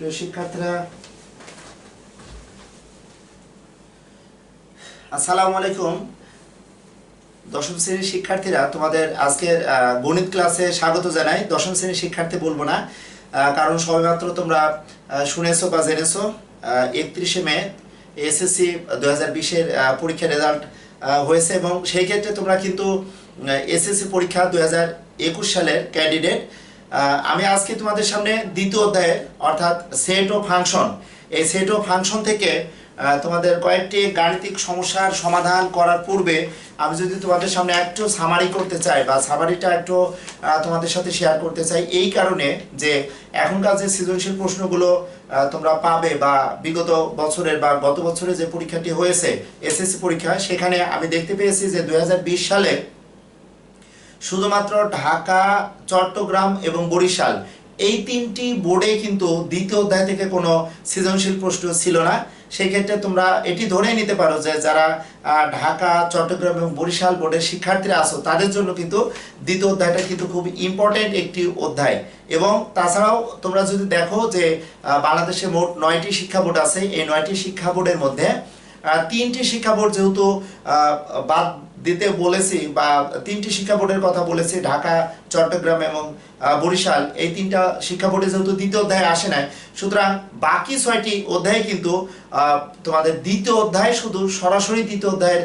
প্রিয় শিক্ষার্থীরা, আসসালামু আলাইকুম। দশম শ্রেণীর শিক্ষার্থীরা, তোমাদের আজকের গণিত ক্লাসে স্বাগত জানাই। দশম শ্রেণীর শিক্ষার্থী বলবো না, কারণ সবেমাত্র তোমরা শুনেছো বা জেনেছো 31শে মে এসএসসি 2020-এর পরীক্ষার রেজাল্ট হয়েছে, এবং সেই ক্ষেত্রে তোমরা কিন্তু এসএসসি পরীক্ষা 2021 সালের ক্যান্ডিডেট। আমি আজকে তোমাদের সামনে দ্বিতীয় অধ্যায়ের অর্থাৎ সেট ও ফাংশন, এই সেট ও ফাংশন থেকে তোমাদের কয়েকটি গাণিতিক সমস্যার সমাধান করার পূর্বে আমি যদি তোমাদের সামনে একটু সামারি করতে চাই বা সামারিটা একটু তোমাদের সাথে শেয়ার করতে চাই, এই কারণে যে এখনকার যে সৃজনশীল প্রশ্নগুলো তোমরা পাবে বা বিগত বছরের বা গত বছরে যে পরীক্ষাটি হয়েছে এসএসসি পরীক্ষা, সেখানে আমি দেখতে পেয়েছি যে 2020 সালে শুধুমাত্র ঢাকা, চট্টগ্রাম এবং বরিশাল এই তিনটি বোর্ডে কিন্তু দ্বিতীয় অধ্যায় থেকে কোনো সৃজনশীল প্রশ্ন ছিল না। সেই ক্ষেত্রে তোমরা এটি ধরে নিতে পারো যে যারা ঢাকা, চট্টগ্রাম এবং বরিশাল বোর্ডের শিক্ষার্থীরা আছো তাদের জন্য কিন্তু দ্বিতীয় অধ্যায়টা কিন্তু খুব ইম্পর্টেন্ট একটি অধ্যায়। এবং তাছাড়াও তোমরা যদি দেখো যে বাংলাদেশে মোট 9টি শিক্ষা বোর্ড আছে, এই 9টি শিক্ষা বোর্ডের মধ্যে 3টি শিক্ষা বোর্ড যেহেতু বাদ দিতে বলেছি বা 3টি শিক্ষা বোর্ডের কথা বলেছি, ঢাকা, চট্টগ্রাম এবং বরিশাল, এই 3টা শিক্ষা বোর্ডে যেহেতু দ্বিতীয় অধ্যায় আসে নাই, সুতরাং বাকি 6টি অধ্যায় কিন্তু তোমাদের দ্বিতীয় অধ্যায় শুধু সরাসরি দ্বিতীয় অধ্যায়ের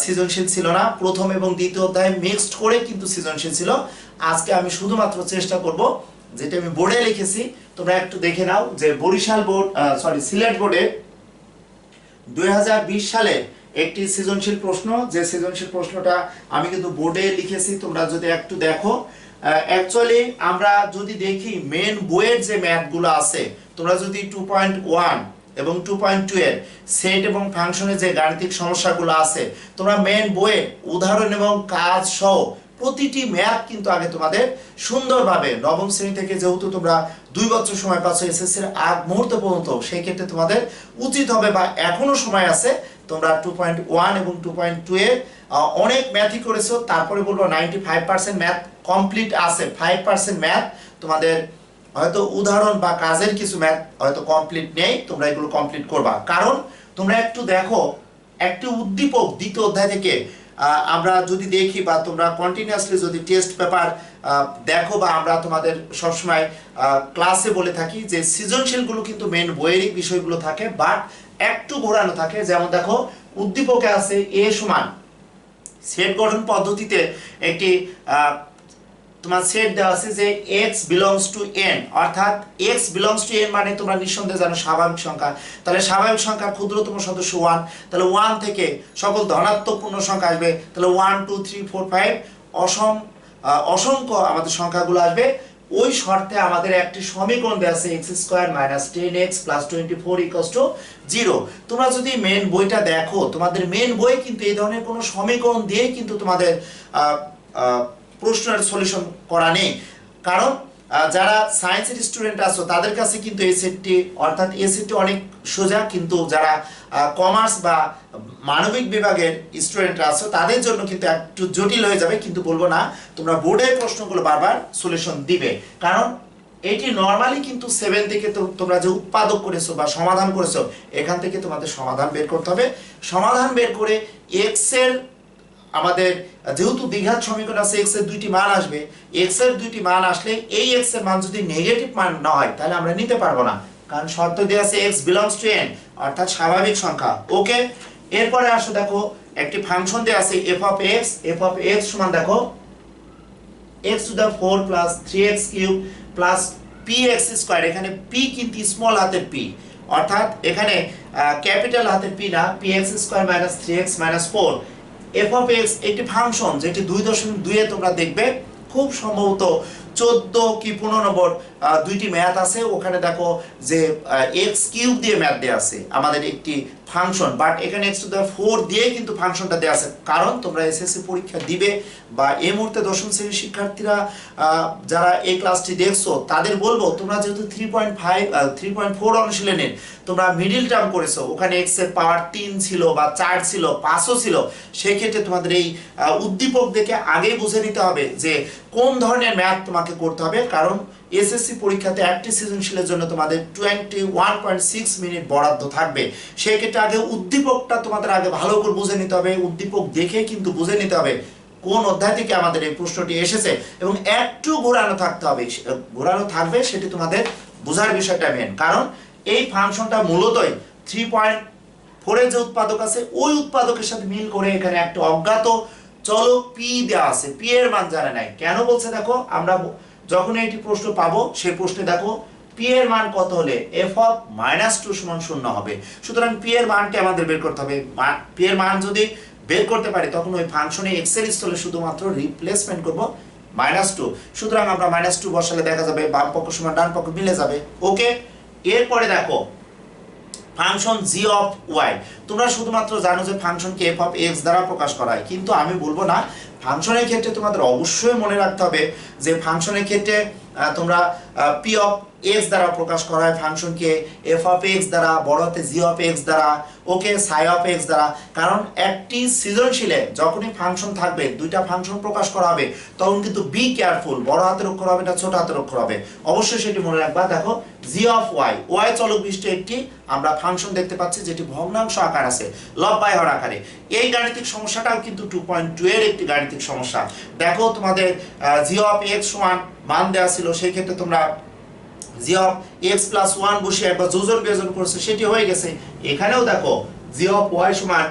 সৃজনশীল ছিল না, প্রথম এবং দ্বিতীয় অধ্যায় মিক্সড করে কিন্তু সৃজনশীল ছিল। আজকে আমি শুধুমাত্র চেষ্টা করব, যেটা আমি বোর্ডে লিখেছি তোমরা একটু দেখে নাও, যে বরিশাল বোর্ড সিলেট বোর্ডে 2020 সালে একটি সৃজনশীল প্রশ্ন, যে সৃজনশীল প্রশ্নটা আমি কিন্তু বোর্ডে লিখেছি, তোমরা যদি একটু দেখো। অ্যাকচুয়ালি আমরা যদি দেখি মেন বইয়ের যে ম্যাথগুলো আছে, তোমরা যদি 2.1 এবং 2.2 এর সেট এবং ফাংশনের যে গাণিতিক সমস্যাগুলো আছে, তোমরা মেন বইয়ের উদাহরণ এবং কাজ সহ প্রতিটি ম্যাথ কিন্তু আগে তোমাদের সুন্দরভাবে নবম শ্রেণী থেকে, যেহেতু তোমরা 2 বছর সময় পাচ্ছ এসএসসির আগ মুহূর্ত পর্যন্ত, সেই ক্ষেত্রে তোমাদের উচিত হবে বা এখনো সময় আছে, তোমরা 2.1 এবং 2.2 এর অনেক ম্যাথই করেছো। তারপরে বলবো 95% ম্যাথ কমপ্লিট আছে, 5% ম্যাথ তোমাদের হয়তো উদাহরণ বা কাজের কিছু ম্যাথ হয়তো কমপ্লিট নেই, তোমরা এগুলো কমপ্লিট করবা। কারণ তোমরা একটু দেখো, একটি উদ্দীপক দ্বিতীয় অধ্যায় থেকে আমরা যদি দেখি বা তোমরা কন্টিনিউয়াসলি যদি টেস্ট পেপার দেখো, বা আমরা তোমাদের সবসময় ক্লাসে বলে থাকি যে সৃজনশীলগুলো কিন্তু মেন বইয়েরই বিষয়গুলো থাকে, বাট একটু ঘোরানো থাকে। যেমন দেখো, উদ্দীপকে আছে এ সমান সেট গঠন পদ্ধতিতে একটি তোমার সেট দেওয়া আছে যে x belongs to n, অর্থাৎ x belongs to n মানে তোমরা নিঃসন্দেহে জানো স্বাভাবিক সংখ্যা। তাহলে স্বাভাবিক সংখ্যার ক্ষুদ্রতম সদস্য 1, তাহলে 1 থেকে সকল ধনাত্মক পূর্ণ সংখ্যা আসবে, তাহলে 1 2 3 4 5 অসংখ্য আমাদের সংখ্যাগুলো আসবে। ওই শর্তে আমাদের একটি সমীকরণ দেওয়া আছে x² - 10x + 24 = 0। তোমরা যদি মেন বইটা দেখো, তোমাদের মেন বই কিন্তু এই ধরনের কোনো সমীকরণ দিয়ে কিন্তু তোমাদের প্রশ্নের সলিউশন করা নেই। কারণ যারা সায়েন্সের স্টুডেন্ট আছো তাদের কাছে কিন্তু এই সেটটি, অর্থাৎ এই সেটটি অনেক সোজা, কিন্তু যারা কমার্স বা মানবিক বিভাগের স্টুডেন্টরা আছো তাদের জন্য কিন্তু একটু জটিল হয়ে যাবে। কিন্তু বলবো না, তোমরা বোর্ডের প্রশ্নগুলো বারবার সলিউশন দিবে, কারণ এটি নর্মালি কিন্তু 7 থেকে তোমরা যে উৎপাদক করেছো বা সমাধান করেছো, এখান থেকে তোমাদের সমাধান বের করতে হবে। সমাধান বের করে x এর, আমাদের যেহেতু দ্বিঘাত সমীকরণ আছে, x এর 2টি মান আসবে, x এর 2টি মান আসলে এই x এর মান যদি নেগেটিভ মান না হয় তাহলে আমরা নিতে পারবো না, কারণ শর্ত দেওয়া আছে x belongs to n, অর্থাৎ স্বাভাবিক সংখ্যা। ওকে, এরপরে আসো, দেখো একটি ফাংশন দেওয়া আছে f(x) সমান দেখো x⁴ + 3x³ + px²। এখানে p কিন্তু স্মল হাতের p, অর্থাৎ এখানে ক্যাপিটাল হাতের p না, px² - 3x - 4। f(x) একটি ফাংশন যেটি 2.2 এ তোমরা দেখবে, খুব সম্ভবত 14 কি 15 নম্বর 2টি ম্যাথ আছে, ওখানে দেখো যে x³ দিয়ে ম্যাথ দেওয়া আছে আমাদের একটি ফাংশন, বাট এখানে x⁴ দিয়ে কিন্তু ফাংশনটা দেওয়া আছে। কারণ তোমরা এসএসসি পরীক্ষা দিবে বা এই মুহূর্তে দশম শ্রেণীর শিক্ষার্থীরা যারা এই ক্লাসটি দেখছো তাদের বলবো, তোমরা যেহেতু 3.4 অনুশীলনের তোমরা মিডিল টার্ম করেছো, ওখানে x এর পাওয়ার 3 ছিল বা 4 ছিল, 5ও ছিল, সেই ক্ষেত্রে তোমাদের এই উদ্দীপক দেখে আগেই বুঝে নিতে হবে যে কোন ধরনের ম্যাথ তোমাকে করতে হবে। কারণ এসএসসি পরীক্ষাতে একটি সৃজনশীলের জন্য তোমাদের 21.6 মিনিট বরাদ্দ থাকবে। সেই ক্ষেত্রে আগে উদ্দীপকটা তোমাদের আগে ভালো করে বুঝে নিতে হবে, উদ্দীপক দেখে কিন্তু বুঝে নিতে হবে কোন অধ্যায় থেকে আমাদের এই প্রশ্নটি এসেছে, এবং একটু ঘোরানো থাকতে হবে, ঘোরানো থাকবে সেটি তোমাদের বোঝার বিষয়টা মেন। কারণ এই ফাংশনটা মূলতই 3.4 এর যে উৎপাদক আছে ওই উৎপাদকের সাথে মিল করে এখানে একটা অজ্ঞাত চলক পি দেওয়া আছে, পি এর মান জানা নাই। কেন বলছে দেখো, আমরা যখন এইটি প্রশ্ন পাবো সেই প্রশ্নে দেখো পি এর মান কত হলে এফ অফ -2 সমান 0 হবে। সুতরাং পি এর মানটি আমাদের বের করতে হবে। পি এর মান যদি বের করতে পারি তখন ওই ফাংশনে এক্স এর স্থলে শুধুমাত্র রিপ্লেসমেন্ট করব -2। সুতরাং আমরা -2 বসালে দেখা যাবে বাম পক্ষ সমান ডান পক্ষ মিলে যাবে। ওকে, এরপরে দেখো ফাংশন জি অফ ওয়াই। তোমরা শুধুমাত্র জানো যে ফাংশনকে এফ অফ এক্স দ্বারা প্রকাশ করা হয়, কিন্তু আমি বলবো না। ফাংশনের ক্ষেত্রে তোমাদের অবশ্যই মনে রাখতে হবে যে ফাংশনের ক্ষেত্রে তোমরা পি অফ এক্স দ্বারা প্রকাশ করা হয়, ফাংশনকে এফ অফ এক্স দ্বারা, বড় হাতে জি অফ এক্স দ্বারা, ওকে, সাই অফ এক্স দ্বারা। কারণ একটি সৃজনশীলে যখনই ফাংশন থাকবে, দুইটা ফাংশন প্রকাশ করা হবে, তখন কিন্তু বি কেয়ারফুল, বড় হাতের অক্ষর হবে না ছোট হাতের অক্ষর হবে, অবশ্যই সেটি মনে রাখবা। দেখো জি অফ ওয়াই, ওয়াই চলক বিশিষ্ট একটি আমরা ফাংশন দেখতে পাচ্ছি যেটি ভগ্নাংশ আকার আছে, লব বাই হর আকারে। এই গাণিতিক সমস্যাটাও কিন্তু 2.2 এর একটি গাণিতিক সমস্যা। দেখো তোমাদের জি অফ এক্স সমান মান দেওয়া ছিল, সেই ক্ষেত্রে তোমরা জি অফ এক্স প্লাস 1 বসিয়ে একবার যোজন বিয়োজন করছে, সেটি হয়ে গেছে। এখানেও দেখো জি অফ ওয়াই সমান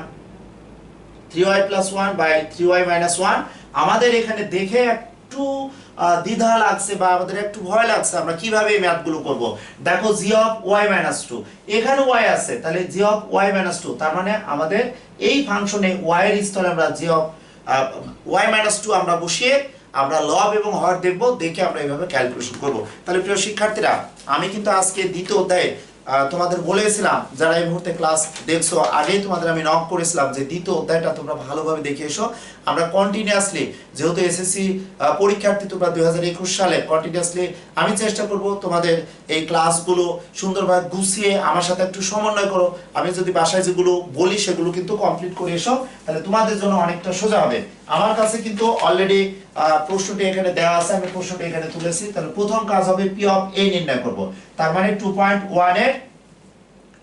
3y plus 1 by 3y minus 1। আমাদের এখানে দেখে একটু দ্বিধা লাগছে বা আমাদের একটু ভয় লাগছে, আমরা কিভাবে এই ম্যাথগুলো করব। দেখো জি অফ ওয়াই মাইনাস 2, এখানে y আছে, তাহলে জি অফ ওয়াই মাইনাস 2, তার মানে আমাদের এই ফাংশনে y এর স্থলে আমরা জি অফ ওয়াই মাইনাস 2 আমরা বসিয়ে আমরা লব এবং হর দেখব, দেখে আমরা এইভাবে ক্যালকুলেশন করব। তাহলে প্রিয় শিক্ষার্থীরা, আমি কিন্তু আজকে দ্বিতীয় অধ্যায়ে তোমাদের বলেছিলাম, যারা এই মুহূর্তে ক্লাস দেখছো, আগেই তোমাদের আমি নক করেছিলাম যে দ্বিতীয় অধ্যায়টা তোমরা ভালোভাবে দেখে এসো। আমরা কন্টিনিউয়াসলি, যেহেতু এসএসসি পরীক্ষার্থী তোমরা 2021 সালে, কন্টিনিউয়াসলি আমি চেষ্টা করব তোমাদের এই ক্লাসগুলো সুন্দরভাবে গুছিয়ে আমার সাথে একটু সমন্বয় করো। আমি যদি বাসায় যেগুলো বলি সেগুলো কিন্তু কমপ্লিট করে এসো, তাহলে তোমাদের জন্য অনেকটা সোজা হবে। আমার কাছে কিন্তু অলরেডি প্রশ্নটি এখানে দেওয়া আছে, আমি প্রশ্নটি এখানে তুলেছি। তাহলে প্রথম কাজ হবে পি অফ এ নির্ণয় করব, তার মানে 2.1 এর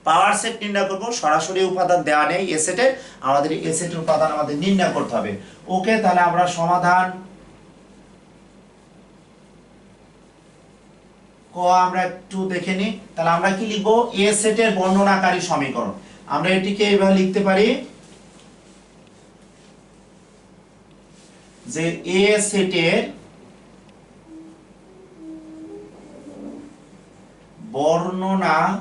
পাওয়ার সেট নির্ণয় করব। সরাসরি উপাদান দেওয়া নেই এ সেটে, আমাদের এ সেটের উপাদান আমাদের নির্ণয় করতে হবে। ওকে, তাহলে আমরা সমাধান ক আমরা একটু দেখে নিই। তাহলে আমরা কি লিখব, এ সেটের বর্ণনাকারী সমীকরণ। আমরা এটিকে এইভাবে লিখতে পারি যে এ সেটের বর্ণনাকারী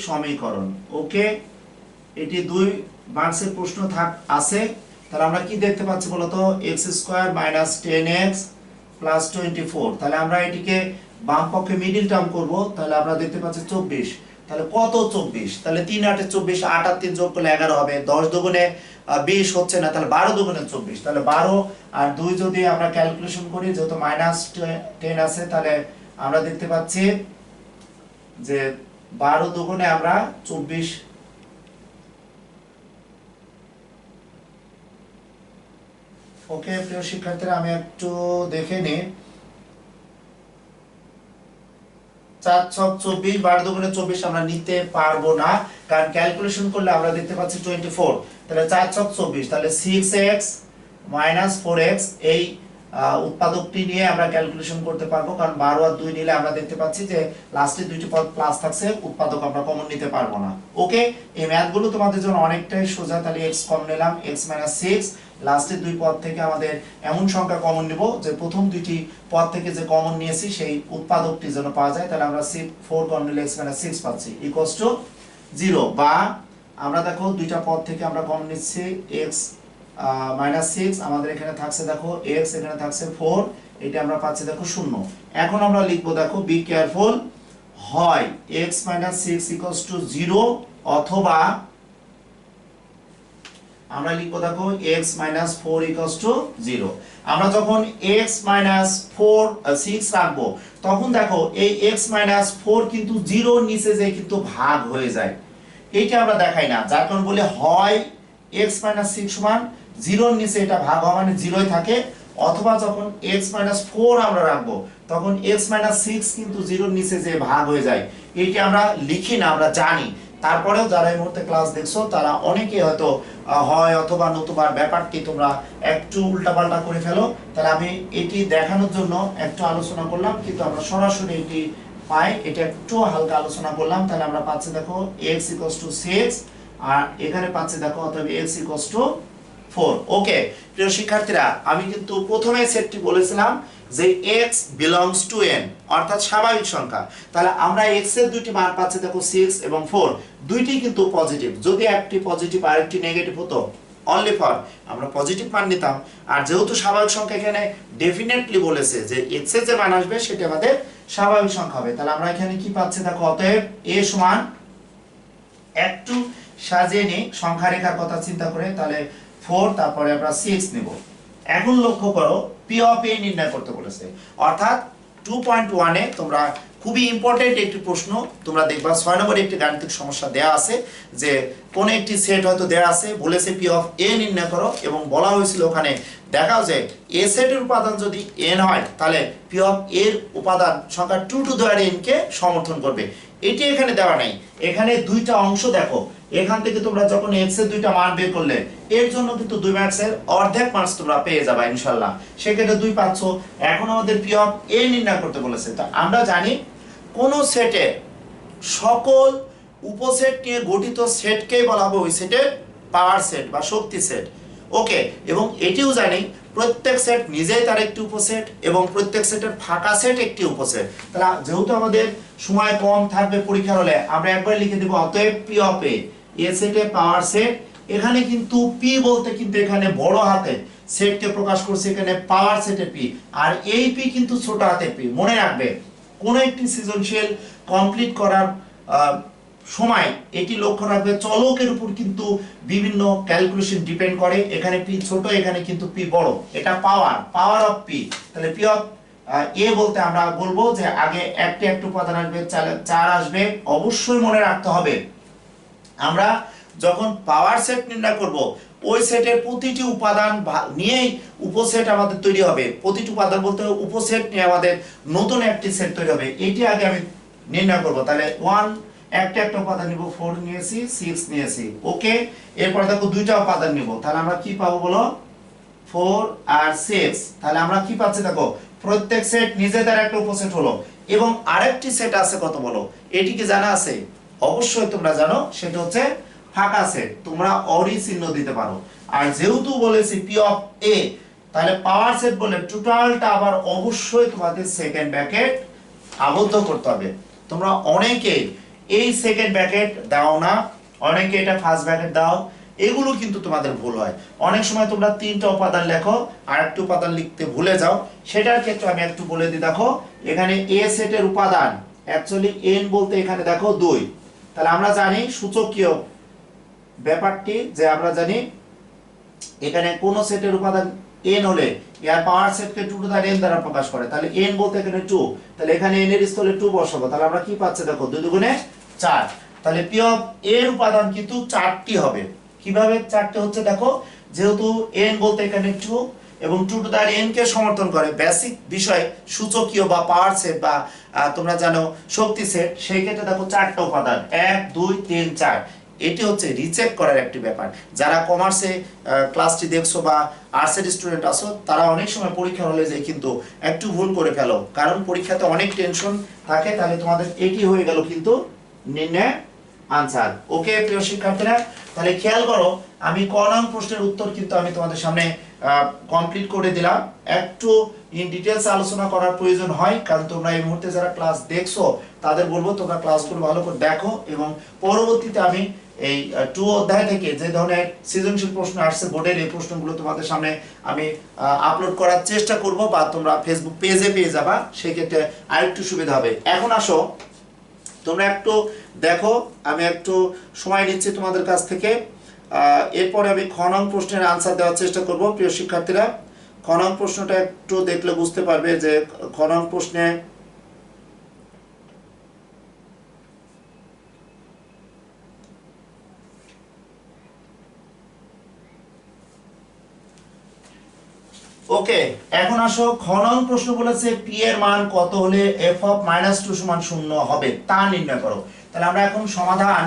সমীকরণ। ওকে, এটি 2 মার্কসের প্রশ্ন আছে। তাহলে আমরা কি দেখতে পাচ্ছি বলতো, x square minus 10x plus 24। তাহলে আমরা এটিকে বাম পক্ষে মিডল টার্ম করব, তাহলে আমরা দেখতে পাচ্ছি 24। তাহলে কত 24? তাহলে 3 8 24, 8 আর 3 যোগ করলে 11 হবে। 10 দুগুণে 20 হচ্ছে না, তাহলে 12 দুগুণে 24। তাহলে 12 আর 2 যদি আমরা ক্যালকুলেশন করি, যেহেতু -10 আছে, তাহলে আমরা দেখতে পাচ্ছি যে 12 দুগুণে আমরা 24। ওকে প্রিয় শিক্ষার্থীরা, আমি একটু দেখে নিই। 4 6 24, 12 দুগুণে 24 আমরা নিতে পারবো না, কারণ ক্যালকুলেশন করলে আমরা দেখতে পাচ্ছি 24। তাহলে 4 6 24, তাহলে 6x মাইনাস 4x এই উৎপাদকটি নিয়ে আমরা ক্যালকুলেশন করতে পারবো, কারণ 12 আর 2 নিলে আমরা দেখতে পাচ্ছি যে লাস্টে দুইটি পদ প্লাস থাকছে, উৎপাদক আমরা কমন নিতে পারবো না। ওকে, এই ম্যাথগুলো তোমাদের জন্য অনেকটাই সোজা। তাহলে x কমন নিলাম, x 6, লাস্টের 2 পদ থেকে আমাদের এমন সংখ্যা কমন নিব যে প্রথম দুইটি পদ থেকে যে কমন নিয়েছি সেই উৎপাদকটি যেন পাওয়া যায়। তাহলে আমরা 4 কমন নিলে x 6 পাচ্ছি ইকুয়ালস টু 0। বা আমরা দেখো দুইটা পদ থেকে আমরা কমন নিচ্ছি x -6, আমাদের এখানে থাকছে দেখো x, এখানে থাকছে 4, এটা আমরা পাচ্ছি দেখো 0। এখন আমরা লিখবো, দেখো বি কেয়ারফুল, হয় x 6 ইকুয়ালস টু 0, অথবা আমরা লিখবো দেখো x 4 ইকুয়ালস টু 0। আমরা যখন x 6 রাখবো, তখন দেখো এই x 4 কিন্তু 0 এর নিচে যে কিন্তু ভাগ হয়ে যায়, এইটা আমরা দেখাই না, যার কারণে বলে হয় x 6 সমান 0 এর নিচে এটা ভাগ হওয়া মানে 0ই থাকে, অথবা যখন x-4 আমরা রাখবো তখন x-6 কিন্তু 0 এর নিচে যে ভাগ হয়ে যায়, এটি আমরা লিখি না, আমরা জানি। তারপরেও যারা এই মুহূর্তে ক্লাস দেখছো তারা অনেকে হয়তো হয় অথবা নতুবা ব্যাপারটি তোমরা একটু উল্টাপাল্টা করে ফেলো। তাহলে আমি এটি দেখানোর জন্য একটু আলোচনা করলাম, কিন্তু আমরা সরাসরি এটি পাই, এটা একটু হালকা আলোচনা করলাম। তাহলে আমরা পাচ্ছি দেখো x = 6 আর এখানে পাচ্ছি দেখো অতএব x = 4। ওকে প্রিয় শিক্ষার্থীরা, আমি কিন্তু প্রথমে সেটটি বলেছিলাম যে x belongs to n অর্থাৎ স্বাভাবিক সংখ্যা। তাহলে আমরা x এর দুইটি মান পাচ্ছি দেখো 6 এবং 4, দুইটি কিন্তু পজিটিভ। যদি একটি পজিটিভ আর একটি নেগেটিভ হতো অনলি ফর আমরা পজিটিভ মান নিতাম। আর যেহেতু স্বাভাবিক সংখ্যা এখানে ডেফিনেটলি বলেছে যে x এর যে মান আসবে সেটা আমাদের স্বাভাবিক সংখ্যা হবে। তাহলে আমরা এখানে কি পাচ্ছি দেখো অতএব a সমান, একটু সাজিয়ে নিই সংখ্যা রেখার কথা চিন্তা করে, তাহলে 4 তারপরে আমরা 6 নেব। এখন লক্ষ্য করো p অফ a নির্ণয় করতে বলেছে, অর্থাৎ 2.1 এ তোমরা খুবই ইম্পর্টেন্ট একটি প্রশ্ন তোমরা দেখবা 6 নম্বরে একটি গাণিতিক সমস্যা দেয়া আছে যে কোন একটি সেট হয়তো দেয়া আছে, বলেছে p অফ a নির্ণয় করো এবং বলা হয়েছিল ওখানে দেখাও যে a সেটের উপাদান যদি n হয় তাহলে p অফ a এর উপাদান সংখ্যা 2 টু দি পাওয়ার n কে সমর্থন করবে। এটি এখানে দেওয়া নাই, এখানে দুইটা অংশ দেখো, এখান থেকে তোমরা যখন x এর দুইটা মান বের করলে এর জন্য কিন্তু 2 মার্কসের অর্ধেক মার্কস তোমরা পেয়ে যাবে ইনশাআল্লাহ, সেক্ষেত্রে 2 পাচ্ছ। এখন আমাদের p অফ a নির্ণয় করতে বলেছে। তো আমরা জানি কোন সেটে সকল উপসেট নিয়ে গঠিত সেটকেই বলা হবে ওই সেটের পাওয়ার সেট বা শক্তি সেট। ওকে, এবং এটিও জানি প্রত্যেক সেট নিজেই তার একটি উপসেট এবং প্রত্যেক সেটের ফাঁকা সেট একটি উপসেট। তাহলে যেহেতু আমাদের সময় কম থাকবে পরীক্ষার হলে আমরা একবার লিখে দেব অতএব p অফ a, এ সেটে পাওয়ার সেট। এখানে কিন্তু p বলতে কিন্তু এখানে বড় হাতে সেটকে প্রকাশ করছে, এখানে পাওয়ার সেটে p, আর এই p কিন্তু ছোট হাতে p। মনে রাখবে কোন একটি সৃজনশীল কমপ্লিট করার সময় এটি লক্ষ্য রাখবে চলকের উপর কিন্তু বিভিন্ন ক্যালকুলেশন ডিপেন্ড করে। এখানে p ছোট, এখানে কিন্তু p বড়, এটা পাওয়ার অফ p। তাহলে p অফ a বলতে আমরা বলবো যে আগে একটি উপাদান আসবে, 4 আসবে। অবশ্যই মনে রাখতে হবে আমরা যখন পাওয়ার সেট নির্ণয় করব ওই সেটের প্রতিটি উপাদান নিয়েই উপসেট আমাদের তৈরি হবে। প্রতিটি উপাদান বলতে উপসেট নিয়ে আমাদের নতুন একটি সেট তৈরি হবে, এটি আগে আমি নির্ণয় করব। তাহলে 1 একটা উপাদান নিব, 4 নিয়েছি, 6 নিয়েছি। ওকে, এরপর দেখো দুইটা উপাদান নিব, তাহলে আমরা কি পাবো বলো 4 আর 6। তাহলে আমরা কি পাচ্ছি দেখো প্রত্যেক সেট নিজে তার একটা উপসেট হলো, এবং আরেকটি সেট আছে কত বলো, এটি কি জানা আছে? অবশ্যই তোমরা জানো, সেটা হচ্ছে ফাঁকা সেট। তোমরা অরি চিহ্ন দিতে পারো। আর যেহেতু বলেছি p অফ a, তাহলে পাওয়ার সেট বলে টোটালটা আবার অবশ্যই তোমাদের সেকেন্ড ব্র্যাকেট আবদ্ধ করতে হবে। তোমরা অনেকে এই সেকেন্ড ব্র্যাকেট দাও না, অনেকে এটা ফার্স্ট ব্র্যাকেট দাও, এগুলো কিন্তু তোমাদের ভুল হয়। অনেক সময় তোমরা তিনটা উপাদান লেখো আর একটা উপাদান লিখতে ভুলে যাও, সেটার ক্ষেত্রে আমি একটু বলে দিই। দেখো এখানে a সেটের উপাদান অ্যাকচুয়ালি n বলতে এখানে দেখো 2। তাহলে আমরা জানি সূচকীয় ব্যাপারটি যে আমরা জানি এখানে কোন সেটের উপাদান n হলে এর পাওয়ার সেটকে 2 টু দি n দ্বারা প্রকাশ করে। তাহলে n বলতে এখানে 2, তাহলে এখানে n এর স্থলে 2 বসাবো। তাহলে আমরা কি পাচ্ছি দেখো 2 দুগুণে 4। তাহলে p অফ a এর উপাদান কিন্তু 4টি হবে। কিভাবে 4টি হচ্ছে দেখো, যেহেতু n বলতে এখানে 2 এবং 2 টু দি n কে সমর্থন করে বেসিক বিষয় সূচকীয় বা পাওয়ার সেট বা তোমরা জানো শক্তি সেট, সেই ক্ষেত্রে দেখো 4টা উপাদান 1 2 3 4। এটি হচ্ছে রিচেক করার একটি ব্যাপার। যারা কমার্সে ক্লাসটি দেখছো বা আর্টসের স্টুডেন্ট আছো তারা অনেক সময় পরীক্ষা হলে যে কিন্তু একটু ভুল করে ফেলো, কারণ পরীক্ষাতে অনেক টেনশন থাকে। তাহলে তোমাদের এটি হয়ে গেল কিন্তু নির্ণয় আনসার। ওকে প্রিয় শিক্ষার্থীরা, তাহলে খেয়াল করো আমি ক নং প্রশ্নের উত্তর কিন্তু আমি তোমাদের সামনে কমপ্লিট করে দিলাম। একটু ইন ডিটেইলস আলোচনা করার প্রয়োজন হয়, কারণ তোমরা এই মুহূর্তে যারা ক্লাস দেখছো তাদের বলবো তোমরা ক্লাসগুলো ভালো করে দেখো, এবং পরবর্তীতে আমি এই 2 অধ্যায় থেকে যে ধরনের সৃজনশীল প্রশ্ন আসছে বোর্ডের এই প্রশ্নগুলো তোমাদের সামনে আমি আপলোড করার চেষ্টা করব, বা তোমরা ফেসবুক পেজে পেয়ে যাবা, সেই ক্ষেত্রে আরেকটু সুবিধা হবে। এখন আসো তোমরা একটু দেখো, আমি একটু সময় নিচ্ছি তোমাদের কাছ থেকে। এরপরে আমি খ নং প্রশ্নের আনসার দেওয়ার চেষ্টা করব। প্রিয় শিক্ষার্থীরা, খ নং প্রশ্নটা একটু দেখলে বুঝতে পারবে যে খ নং প্রশ্নে ওকে, এখন আসো খ নং প্রশ্ন বলেছে পি এর মান কত হলে এফ অফ মাইনাস টু সমান শূন্য হবে তা নির্ণয় করো। তাহলে আমরা এখন সমাধান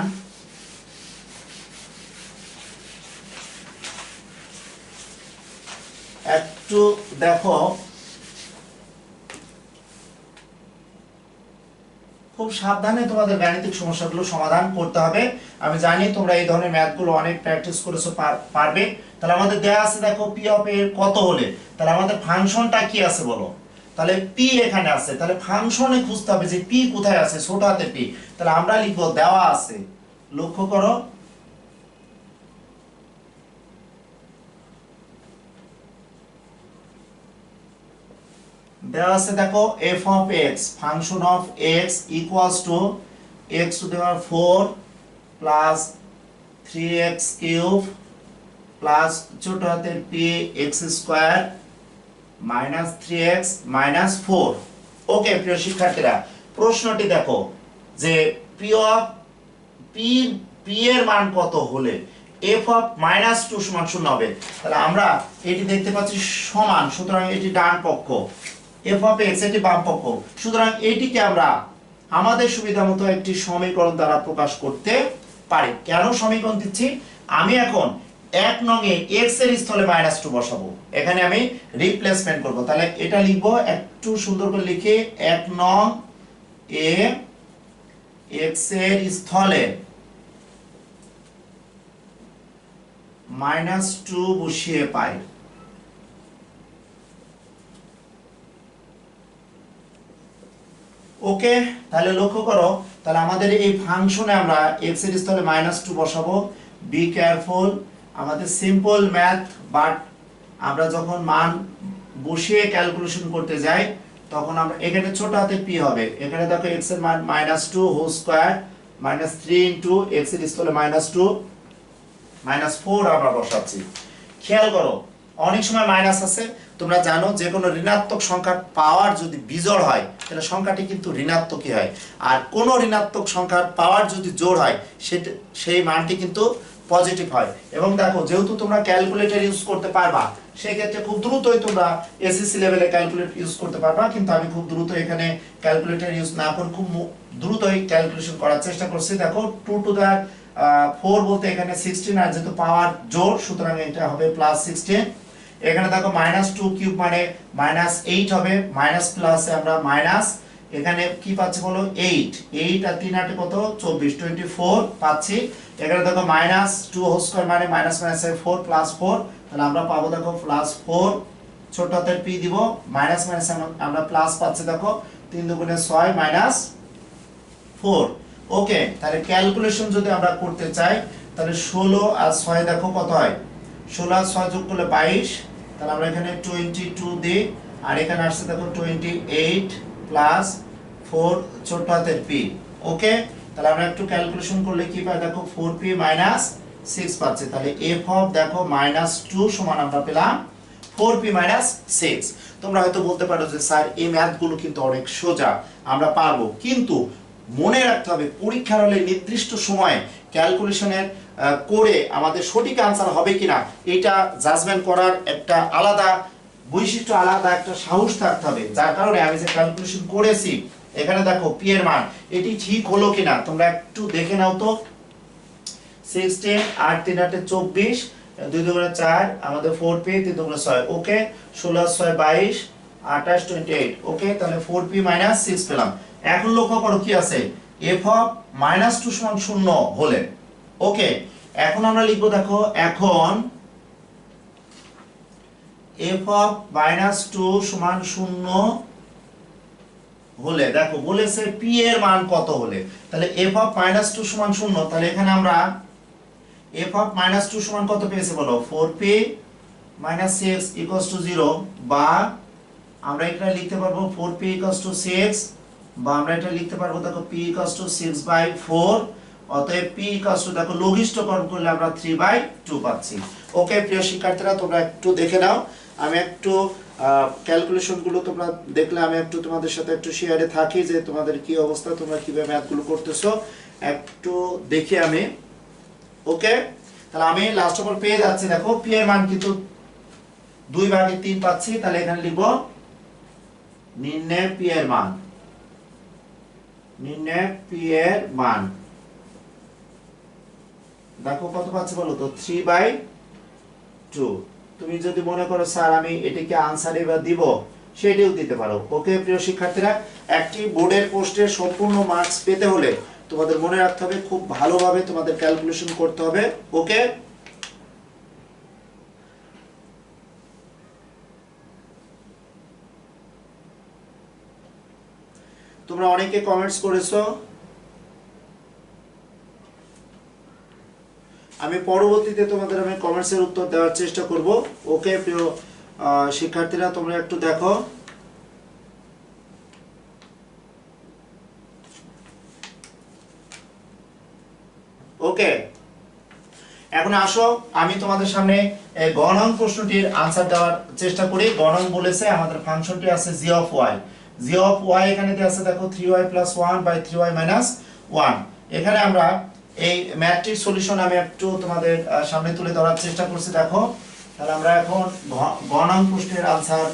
একটু দেখো, খুব সাবধানে তোমাদের গাণিতিক সমস্যাগুলো সমাধান করতে হবে। আমি জানি তোমরা এই ধরনের ম্যাথগুলো অনেক প্র্যাকটিস করেছো, পারবে। তাহলে আমাদের দেয়া আছে দেখো পি অফ এ কত হলে, তাহলে আমাদের ফাংশনটা কি আছে বলো। তাহলে পি এখানে আছে, তাহলে ফাংশনে খুঁজতে হবে যে পি কোথায় আছে, ছোট হাতে পি। তাহলে আমরা লিখবো দেওয়া আছে, লক্ষ্য করো দেওয়া আছে দেখো f of x function of x equals to x to the power 4 plus 3x cube plus ছোট হাতের p x square minus 3x minus 4। ওকে প্রিয় শিক্ষার্থীরা, প্রশ্নটি দেখো যে p এর মান কত হলে f অফ মাইনাস 2 সমান 0 হবে। তাহলে আমরা এটি দেখতে পাচ্ছি সমান, সুতরাং এটি ডান পক্ষ, f অফ x এটি বাম পক্ষ, সুতরাং এটিকে আমরা আমাদের সুবিধা মতো একটি সমীকরণ দ্বারা প্রকাশ করতে পারি। কেন সমীকরণ দিচ্ছি, আমি এখন এক নং এ x এর স্থলে -2 বসাবো, এখানে আমি রিপ্লেসমেন্ট করব। তাহলে এটা লিখবো একটু সুন্দর করে লিখে, এক নং এ x এর স্থলে -2 বসিয়ে পাই। ওকে, তাহলে লক্ষ্য করো, তাহলে আমাদের এই ফাংশনে আমরা x এর স্থলে -2 বসাবো। বি কেয়ারফুল, আমাদের সিম্পল ম্যাথ, বাট আমরা যখন মান বসিয়ে ক্যালকুলেশন করতে যাই তখন আমরা এখানে ছোট হাতে p হবে, এখানে দেখো x এর মান -2 হোল স্কয়ার -3 ইনটু x এর স্থলে -2 -4 আমরা বসাচ্ছি। খেয়াল করো অনেক সময় মাইনাস আছে, তোমরা জানো যে কোনো ঋণাত্মক সংখ্যার পাওয়ার যদি বিজোড় হয় তাহলে সংখ্যাটি কিন্তু ঋণাত্মকই হয়, আর কোন ঋণাত্মক সংখ্যার পাওয়ার যদি জোড় হয় সেই মানটি কিন্তু পজিটিভ হয়। এবং দেখো যেহেতু তোমরা ক্যালকুলেটর ইউজ করতে পারবা, সেই ক্ষেত্রে খুব দ্রুতই তোমরা এসএসসি লেভেলে ক্যালকুলেটর ইউজ করতে পারবা, কিন্তু আমি খুব দ্রুত এখানে ক্যালকুলেটর ইউজ না করে খুব দ্রুতই ক্যালকুলেশন করার চেষ্টা করছি। দেখো 2 টু দা 4 বলতে এখানে 16, আর যেহেতু পাওয়ার জোড় সুতরাং এটা হবে +16। এখানে দেখো -2 কিউব মানে -8 হবে, মাইনাস প্লাসে আমরা মাইনাস, এখানে কি পাচ্ছি বলো 8 আর 3 8 কত 24 24 পাচ্ছি। এখানে দেখো -2 হোল স্কয়ার মানে মাইনাস মাইনাসে 4 প্লাস 4, তাহলে আমরা পাবো দেখো +4, ছোট হাতের p দিব, মাইনাস মাইনাস আমরা প্লাস পাচ্ছি, দেখো 3 দুগুণে 6 -4। ওকে, তাহলে ক্যালকুলেশন যদি আমরা করতে চাই তাহলে 16 আর 6 দেখো কত হয়, 16 আর 6 যোগ করলে 22, তাহলে আমরা এখানে 22 দিই, আর এখানে আসছে দেখো 28 প্লাস 4 ছোট হাতের p। ওকে, তাহলে আমরা একটু ক্যালকুলেশন করলে কি পাই দেখো 4p 6 পাচ্ছি। তাহলে f অফ দেখো -2 সমান আমরা পেলাম 4p 6। তোমরা হয়তো বলতে পারো যে স্যার এই ম্যাথগুলো কিন্তু অনেক সোজা, আমরা পারবো, কিন্তু মনে রাখতে হবে পরীক্ষার হলে নির্দিষ্ট সময়ে ক্যালকুলেশনের করে আমাদের সঠিক আনসার হবে কিনা এটা জাজমেন্ট করার একটা আলাদা বৈশিষ্ট্য, আলাদা একটা সাহস থাকতে হবে। যার কারণে আমি যে ক্যালকুলেশন করেছি এখানে দেখো p এর মান এটি ঠিক হলো কিনা তোমরা একটু দেখে নাও তো। 16 8 3 8 24, 2 দুগুণে 4 আমাদের 4p 3 দুগুণে 6। ওকে, 16 6 22 28 28। ওকে, তাহলে 4p 6 পেলাম। এখন লক্ষ্য করো কি আছে, f অফ -2 সমান 0 হলে। ওকে, এখন আমরা লিখবো দেখো, এখন f অফ -2 সমান 0 হলে দেখো বলেছে p এর মান কত হলে, তাহলে f অফ -2 সমান 0, তাহলে এখানে আমরা f অফ -2 সমান কত পেয়েছে বলো, 4p 6 0, বা আমরা এটা লিখতে পারবো 4p 6, বা আমরা এটা লিখতে পারবো দেখো p 6/4, অতএব p দেখো লঘিষ্ঠকরণ করলে আমরা 3/2 পাচ্ছি। ওকে প্রিয় শিক্ষার্থীরা, তোমরা একটু দেখে নাও, আমি একটু ক্যালকুলেশন গুলো তোমরা দেখলে আমি একটু তোমাদের সাথে একটু শেয়ারে থাকি যে তোমাদের কি অবস্থা, তোমরা কিভাবে ম্যাথগুলো করতেছো একটু দেখি আমি। ওকে, তাহলে আমি লাস্ট অফ অল পেয়ে যাচ্ছি দেখো p এর মান কিন্তু 2/3 পাচ্ছি, তাহলে এখানে লিখব নির্ণয় পি এর মান, নির্ণয় পি এর মান। দেখো কত পাচ্ছি বলো তো, 3/2। তুমি যদি মনে করো স্যার আমি এটাকে আনসার এবার দিব, সেটাও দিতে পারো। ওকে প্রিয় শিক্ষার্থীরা, একটি বোর্ডের পোস্টের সম্পূর্ণ মার্কস পেতে হলে তোমাদের মনে রাখতে হবে, খুব ভালোভাবে তোমাদের ক্যালকুলেশন করতে হবে। ওকে, তোমরা অনেকে কমেন্টস করেছো, আমি পরবর্তীতে তোমাদের আমি কমেন্টসের উত্তর দেওয়ার চেষ্টা করব। ওকে প্রিয় শিক্ষার্থীরা, তোমরা একটু দেখো। ওকে, এখন আসো আমি তোমাদের সামনে গ নং প্রশ্নটির আনসার দেওয়ার চেষ্টা করি। গ নং বলেছে আমাদের ফাংশনটি আছে g of y. G of y এখানে দেওয়া আছে দেখো 3y + 1/3y - 1। এখানে আমরা এই ম্যাথটির সলিউশন আমি একটু তোমাদের সামনে তুলে ধরার চেষ্টা করছি। দেখো, তাহলে আমরা এখন গ নং প্রশ্নের আনসার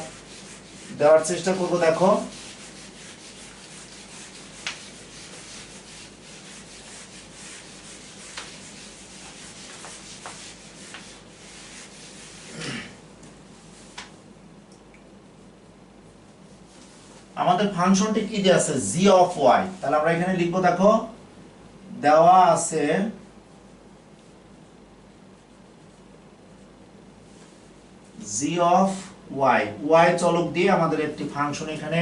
দেওয়ার চেষ্টা করব। দেখো, আমাদের ফাংশনটি কি দেওয়া আছে, জি অফ ওয়াই। তাহলে আমরা এখানে লিখব, দেখো দেওয়া আছে জি অফ ওয়াই, ওয়াই চলক দিয়ে আমাদের একটি ফাংশন এখানে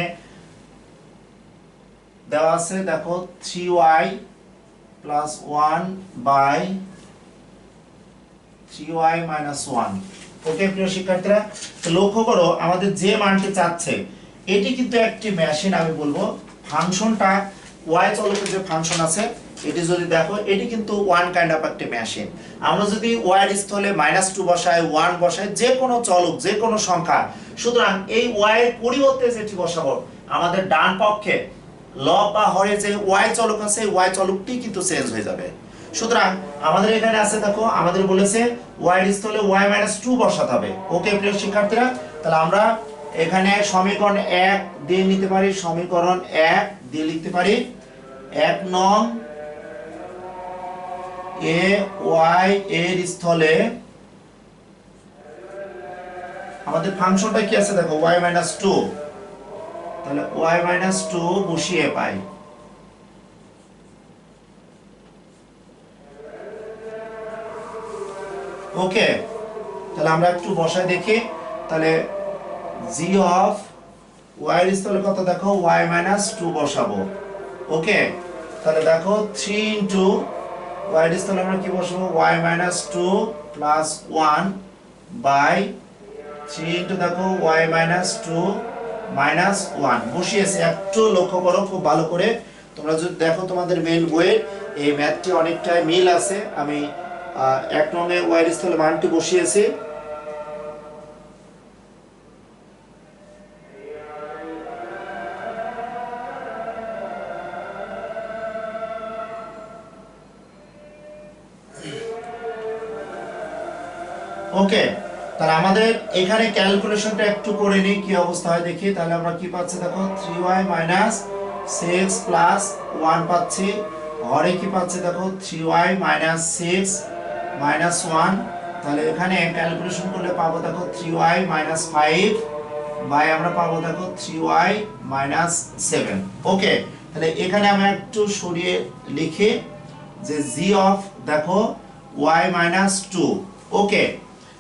দেওয়া আছে। দেখো 3y + 1/3y - 1। ওকে প্রিয় শিক্ষার্থীরা, লক্ষ্য করো আমাদের যে মানটি চাচ্ছে এটি কিন্তু একটি মেশিন। আমি বলবো ফাংশনটা y চলকের যে ফাংশন আছে এটি যদি দেখো, এটি কিন্তু ওয়ান কাইন্ড অফ একটা মেশিন। আমরা যদি y এর স্থলে -2 বসাই, 1 বসাই, যে কোনো চলক যে কোনো সংখ্যা, সুতরাং এই y এর পরিবর্তে যেটি বসাবো আমাদের ডান পক্ষে লব বা হরে যে y চলক আছে y চলকটি কিন্তু চেঞ্জ হয়ে যাবে। সুতরাং আমাদের এখানে আছে দেখো, আমাদের বলেছে y এর স্থলে y - 2 বসাতে হবে। ওকে প্রিয় শিক্ষার্থীরা, তাহলে আমরা এখানে সমীকরণ 1 দিয়ে নিতে পারি, সমীকরণ 1 দিয়ে লিখতে পারি 1 নং এ y এর স্থলে আমাদের ফাংশনটা কি আছে দেখো y - 2, তাহলে y - 2 বসিয়ে পাই। ওকে, তাহলে আমরা একটু বসায় দেখি। তাহলে g অফ y এর স্থলে কত দেখো y - 2 বসাবো। ওকে, তাহলে দেখো 3 ইনটু y এর স্থলে আমরা কি বসাবো, y - 2 + 1/3 ইনটু দেখো y - 2 - 1 বসিয়েছি। একটু লক্ষ্য করো খুব ভালো করে, তোমরা যদি দেখো তোমাদের মেইন বইয়ের এই ম্যাথটি অনেকটাই মিল আছে। আমি 1 নং এ y এর স্থলে মানটি বসিয়েছি। ওকে, তাহলে আমাদের এখানে ক্যালকুলেশনটা একটু করে নিই কি অবস্থা হয় দেখি। তাহলে আমরা কি পাচ্ছি দেখো 3y - 6 + 1 পাচ্ছি, হরে কি পাচ্ছি দেখো 3y - 6 - 1। তাহলে এখানে ক্যালকুলেশন করলে পাবো দেখো 3y - 5 বাই আমরা পাবো দেখো 3y - 7। ওকে, তাহলে এখানে আমরা একটু সরিয়ে লিখি যে g অফ দেখো y - 2। ওকে,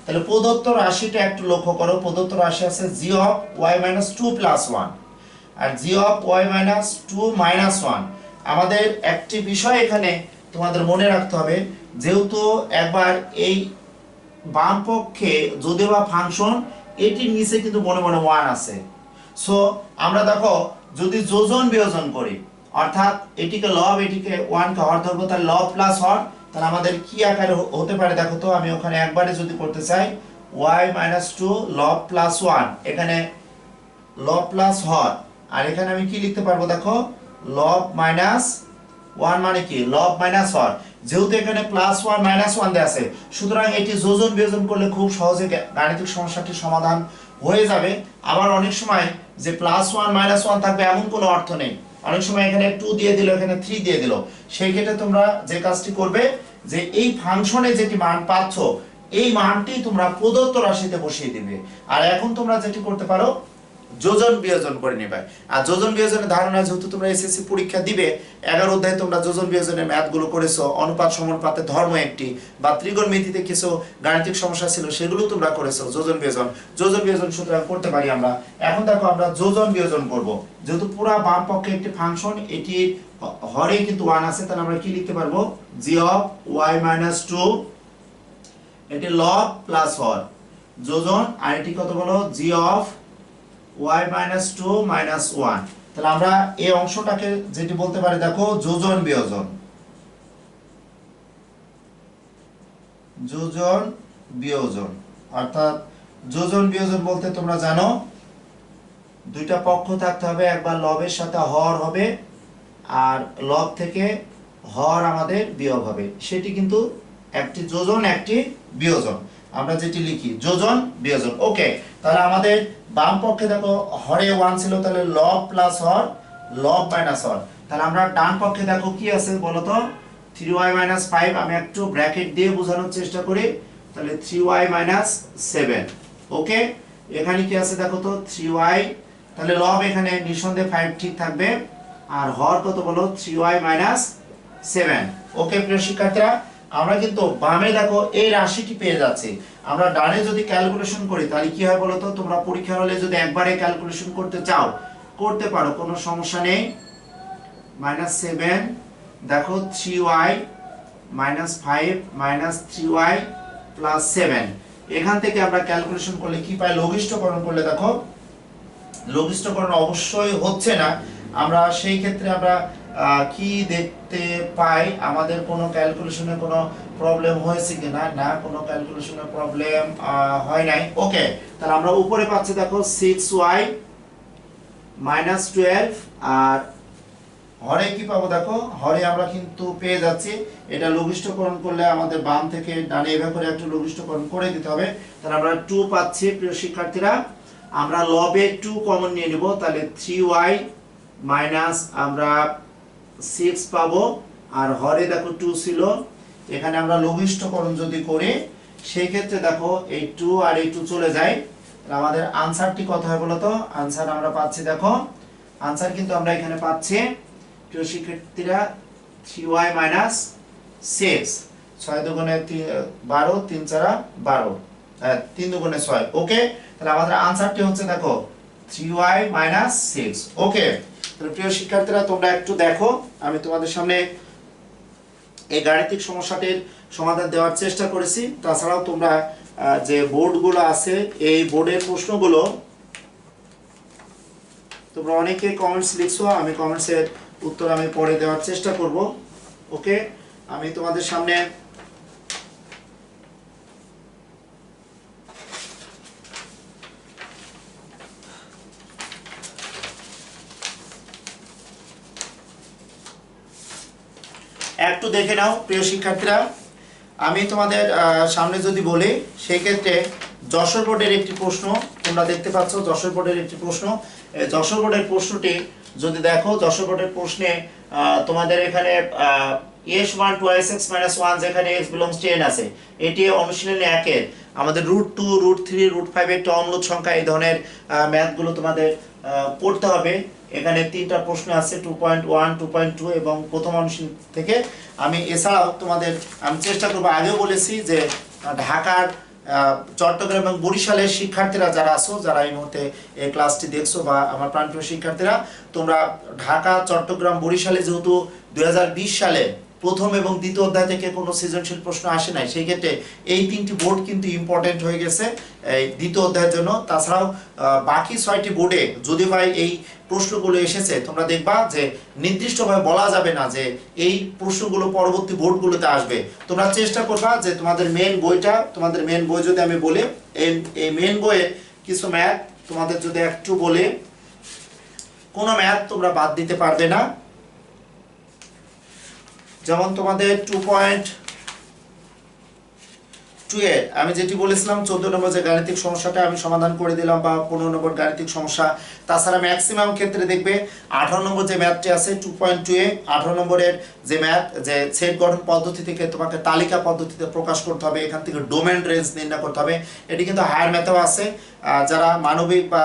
তাহলে প্রদত্ত রাশিটা একটু লক্ষ্য করো, প্রদত্ত রাশি আছে g অফ y - 2 + 1 আর g অফ y - 2 - 1। আমাদের একটি বিষয় এখানে তোমাদের মনে রাখতে হবে, যেহেতু একবার এই বাম পক্ষে যদি বা ফাংশন এটির নিচে কিন্তু মনে মনে 1 আছে। সো আমরা দেখো যদি যোজন বিয়োজন করি, অর্থাৎ এটিকে লব এটিকে 1 কে হর ধরবো, তাহলে লব প্লাস হর, তাহলে আমাদের কি আকারে হতে পারে দেখো তো। আমি ওখানে একবারে যদি করতে চাই y - 2 লব প্লাস 1, এখানে লব প্লাস হর, আর এখানে আমি কি লিখতে পারবো দেখো লব মাইনাস 1 মানে কি লব মাইনাস হর। যেহেতু এখানে +1 -1 দেয়া আছে, সুতরাং এটি যোজন বিয়োজন করলে খুব সহজে গাণিতিক সমস্যাটির সমাধান হয়ে যাবে। আবার অনেক সময় যে +1 -1 থাকবে এমন কোনো অর্থ নেই, অনেক সময় এখানে 2 দিয়ে দিল, এখানে 3 দিয়ে দিল, সেই ক্ষেত্রে তোমরা যে কাজটি করবে যে এই ফাংশনে যেটি মান পাচ্ছ এই মানটি তোমরা প্রদত্ত রাশিতে বসিয়ে দিবে। আর এখন তোমরা যেটি করতে পারো যোজন বিয়োজন করে নেবে। আর যোজন বিয়োজনের ধারণা যেহেতু তোমরা এসএসসি পরীক্ষা দিবে, 11 অধ্যায়ে তোমরা যোজন বিয়োজনের ম্যাথগুলো করেছো, অনুপাত সমানুপাতের ধর্ম একটি বা ত্রিকোণমিতিতে কিছু গাণিতিক সমস্যা ছিল সেগুলো তোমরা করেছো। যোজন বিয়োজন সুতরাং করতে পারি আমরা। এখন দেখো আমরা যোজন বিয়োজন করব। যেহেতু পুরো বাম পক্ষে একটি ফাংশন, এটি হরে কিন্তু 1 আছে, তাহলে আমরা কি লিখতে পারবো g অফ y - 2, এটি লব প্লাস হর যোজন, আর এটি কত বলো g অফ y - 2 - 1। তাহলে আমরা এই অংশটাকে যেটি বলতে পারি দেখো যোজন বিয়োজন। অর্থাৎ যোজন বিয়োজন বলতে তোমরা জানো দুইটা পক্ষ থাকতে হবে, একবার লবের সাথে হর হবে আর লব থেকে হর আমাদের বিয়োগ হবে, সেটি কিন্তু একটি যোজন একটি বিয়োজন। আমরা যেটি লিখি যোজন বিয়োজন। ওকে, তাহলে আমাদের বাম পক্ষে দেখো হরে 1 ছিল, তাহলে লব প্লাস হর, লব মাইনাস হর। তাহলে আমরা ডান পক্ষে দেখো কি আছে বলো তো 3y - 5, আমি একটু ব্র্যাকেট দিয়ে বোঝানোর চেষ্টা করি, তাহলে 3y - 7। ওকে, এখানে কি আছে দেখো তো 3y, তাহলে লব এখানে নিঃসন্দেহে 5 ঠিক থাকবে, আর হর কত বলো 3y - 7। ওকে প্রিয় শিক্ষার্থীরা, আমরা কিন্তু বামে দেখো এই রাশিটি পেয়ে যাচ্ছি। আমরা ডানে যদি ক্যালকুলেশন করি তাহলে কি হয় বলো তো, তোমরা পরীক্ষার হলে যদি একবারে ক্যালকুলেশন করতে চাও করতে পারো, কোনো সমস্যা নেই। -7 দেখো 3y - 5 - 3y + 7, এখান থেকে আমরা ক্যালকুলেশন করলে কি পাই, লঘিষ্ঠকরণ করলে দেখো লঘিষ্ঠকরণ অবশ্যই হচ্ছে না, আমরা সেই ক্ষেত্রে আমরা কি দেখতে পাই, আমাদের কোনো ক্যালকুলেশনে কোনো প্রবলেম হয়েছে কিনা, না কোনো ক্যালকুলেশনে প্রবলেম হয় নাই। ওকে, তাহলে আমরা উপরে পাচ্ছি দেখো 6y - 12, আর হরে কি পাবো দেখো হরে আমরা কিন্তু পেয়ে যাচ্ছি, এটা লঘিষ্ঠকরণ করলে আমাদের বাম থেকে ডানে এভাবে করে একটা লঘিষ্ঠকরণ করে দিতে হবে। তাহলে আমরা 2 পাচ্ছি প্রিয় শিক্ষার্থীরা, আমরা লবে 2 কমন নিয়ে নিব, তাহলে 3y মাইনাস আমরা 6 পাবো, আর হরে দেখো 2 ছিল, এখানে আমরা লঘিষ্ঠকরণ যদি করি সেই ক্ষেত্রে দেখো এই 2 আর এই 2 চলে যায়, আমাদের আনসারটি কত হয় বলো তো, আনসার আমরা পাচ্ছি দেখো, আনসার কিন্তু আমরা এখানে পাচ্ছি প্রিয় শিক্ষার্থীরা 3y - 6, 6 দুগুণে 12, 3 4 12, 3 দুগুণে 6। ওকে, তাহলে আমাদের আনসারটি হচ্ছে দেখো 3y - 6। ওকে, তাহলে প্রিয় শিক্ষার্থীরা তোমরা একটু দেখো, আমি তোমাদের সামনে এই গাণিতিক সমস্যাটির সমাধান দেওয়ার চেষ্টা করেছি। তাছাড়াও তোমরা যে বোর্ডগুলো আছে এই বোর্ডের প্রশ্নগুলো তোমরা অনেকে কমেন্টস লিখছো, আমি কমেন্টসের উত্তর আমি পরে দেওয়ার চেষ্টা করব। ওকে, আমি তোমাদের সামনে একটু দেখে নাও প্রিয় শিক্ষার্থীরা, আমি তোমাদের সামনে যদি বলি সেই ক্ষেত্রে যশোর বোর্ডের একটি প্রশ্ন তোমরা দেখতে পাচ্ছ, যশোর বোর্ডের একটি প্রশ্ন। যশোর বোর্ডের প্রশ্নটি যদি দেখো, যশোর বোর্ডের প্রশ্নে তোমাদের এখানে s1 2x - 1 যেখানে x belongs to n আছে, এটি অনুশীলনী 1 এর আমাদের √2 √3 √5 একটা অম্লুত সংখ্যা, এই ধরনের ম্যাথগুলো তোমাদের পড়তে হবে। এখানে 3টা প্রশ্ন আছে 2.1 2.2 এবং প্রথম অনুশীলনী থেকে। আমি এছাড়াও তোমাদের আমি চেষ্টা করব, আগেও বলেছি যে ঢাকার চট্টগ্রাম এবং বরিশালের শিক্ষার্থীরা যারা আছো, যারা এই মুহূর্তে এই ক্লাসটি দেখছো বা আমার প্রাণপ্রিয় শিক্ষার্থীরা, তোমরা ঢাকা চট্টগ্রাম বরিশালে যেহেতু 2020 সালে প্রথম এবং দ্বিতীয় অধ্যায় থেকে কোনো সৃজনশীল প্রশ্ন আসে নাই, সেই ক্ষেত্রে এই 3টি বোর্ড কিন্তু ইম্পর্টেন্ট হয়ে গেছে এই দ্বিতীয় অধ্যায়ের জন্য। তাছাড়াও বাকি 6টি বোর্ডে যদি ভাই এই প্রশ্নগুলো এসেছে, তোমরা দেখবা যে নির্দিষ্টভাবে বলা যাবে না যে এই প্রশ্নগুলো পরবর্তী বোর্ডগুলোতে আসবে। তোমরা চেষ্টা করবা যে তোমাদের মেন বইটা, তোমাদের মেন বই যদি আমি বলি, এই মেন বইয়ে কিছু ম্যাথ তোমাদের যদি একটু বলে, কোনো ম্যাথ তোমরা বাদ দিতে পারবে না। যেমন তোমাদের 2.2 এর আমি যেটি বলেছিলাম 14 নম্বর যে গাণিতিক সমস্যাটা আমি সমাধান করে দিলাম, বা 15 নম্বর গাণিতিক সমস্যা। তাছাড়া ম্যাক্সিমাম ক্ষেত্রে দেখবে 18 নম্বর যে ম্যাথটি আছে 2.2 এ 18 নম্বরের যে ম্যাথ, যে সেট গঠন পদ্ধতি থেকে তোমাকে তালিকা পদ্ধতিতে প্রকাশ করতে হবে, এখান থেকে ডোমেন রেঞ্জ নির্ণয় করতে হবে। এটি কিন্তু হায়ার ম্যাথেও আছে। যারা মানবিক বা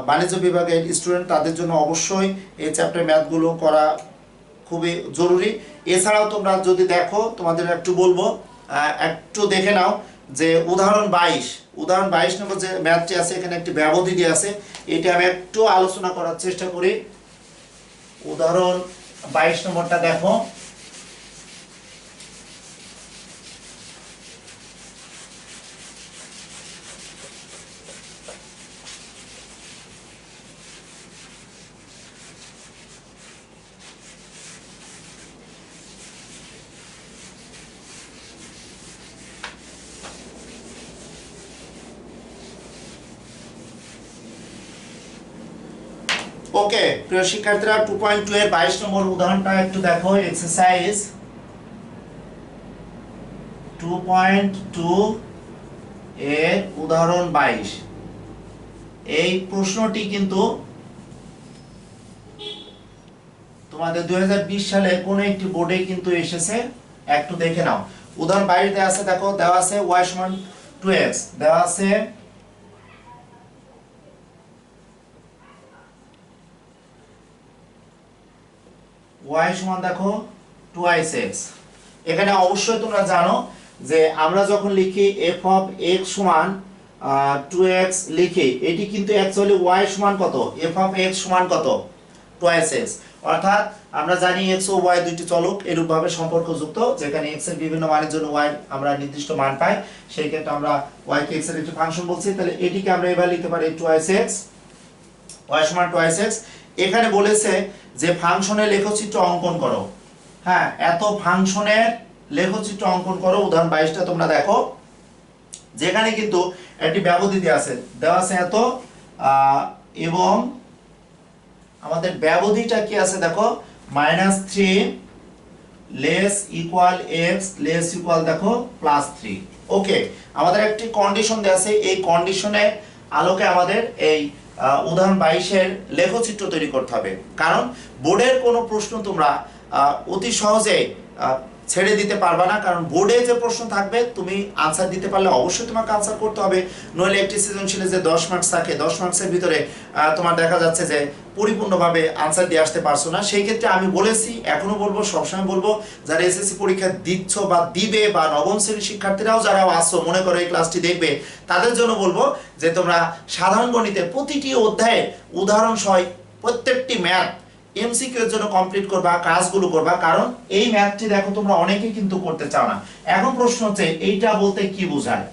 বাণিজ্য বিভাগের স্টুডেন্ট তাদের জন্য অবশ্যই এই চ্যাপ্টার ম্যাথগুলো করা খুবই জরুরি। এছাড়াও তোমরা যদি দেখো, তোমাদের একটু বলবো, একটু দেখে নাও যে উদাহরণ 22 নম্বর যে ম্যাথটি আছে, এখানে একটি ব্যবধি দিয়ে আছে, এটা আমি একটু আলোচনা করার চেষ্টা করি। উদাহরণ 22 নম্বরটা দেখো। ওকে প্রিয় শিক্ষার্থীরা, 2.2 এর 22 নম্বর উদাহরণটা একটু দেখো। এক্সারসাইজ 2.2 এর উদাহরণ 22। এই প্রশ্নটি কিন্তু তোমাদের 2020 সালে কোন একটি বোর্ডে কিন্তু এসেছে, একটু দেখে নাও। উদাহরণ 22 তে আছে, দেখো দেওয়া আছে y সমান 2x, দেওয়া আছে y সমান দেখো 2x। এখানে অবশ্যই তোমরা জানো যে আমরা যখন লিখি f of x সমান 2x লিখি, এটি কিন্তু অ্যাকচুয়ালি y সমান কত, f of x সমান কত, 2x। অর্থাৎ আমরা জানি x ও y দুইটি চলক এরূপভাবে সম্পর্কযুক্ত, যেখানে x এর বিভিন্ন মানের জন্য y আমরা নির্দিষ্ট মান পাই, সেই ক্ষেত্রে আমরা y কে x এর একটি ফাংশন বলছি। তাহলে এটিকে আমরা এভাবে লিখতে পারি 2x, y সমান 2x। এখানে বলেছে যে ফাংশনের লেখচিত্র অঙ্কন করো। হ্যাঁ, এত ফাংশনের লেখচিত্র অঙ্কন করো। উদাহরণ 22টা তোমরা দেখো, যেখানে কিন্তু একটি ব্যবধি দেওয়া আছে এত, এবং আমাদের ব্যবধিটা কি আছে দেখো, -3 less equal x less equal দেখো +3। ওকে, আমাদের একটি কন্ডিশন দেওয়া আছে, এই কন্ডিশনের আলোকে আমাদের এই উদাহরণ 22 এর লেখচিত্র তৈরি করতে হবে। কারণ বোর্ডের কোনো প্রশ্ন তোমরা অতি সহজে ছেড়ে দিতে পারবা না, কারণ বোর্ডে যে প্রশ্ন থাকবে তুমি আনসার দিতে পারলে অবশ্যই তোমাকে আনসার করতে হবে। নইলে একটি সৃজনশীলে যে 10 মার্কস থাকে, 10 মার্কসের ভিতরে তোমার দেখা যাচ্ছে যে পরিপূর্ণভাবে আনসার দিয়ে আসতে পারছো না। সেই ক্ষেত্রে আমি বলেছি, এখনো বলবো, সবসময় বলবো, যারা এসএসসি পরীক্ষা দিচ্ছ বা দিবে, বা নবম শ্রেণীর শিক্ষার্থীরাও যারা আসছো, মনে করো এই ক্লাসটি দেখবে, তাদের জন্য বলবো যে তোমরা সাধারণ গণিতের প্রতিটি অধ্যায়ে উদাহরণ সহ প্রত্যেকটি ম্যাথ এমসিকিউ এর জন্য কমপ্লিট করবা, কাজগুলো করবা। কারণ এই ম্যাথটি দেখো তোমরা অনেকেই কিন্তু করতে চাও না। এখন প্রশ্ন হচ্ছে এইটা বলতে কি বোঝায়।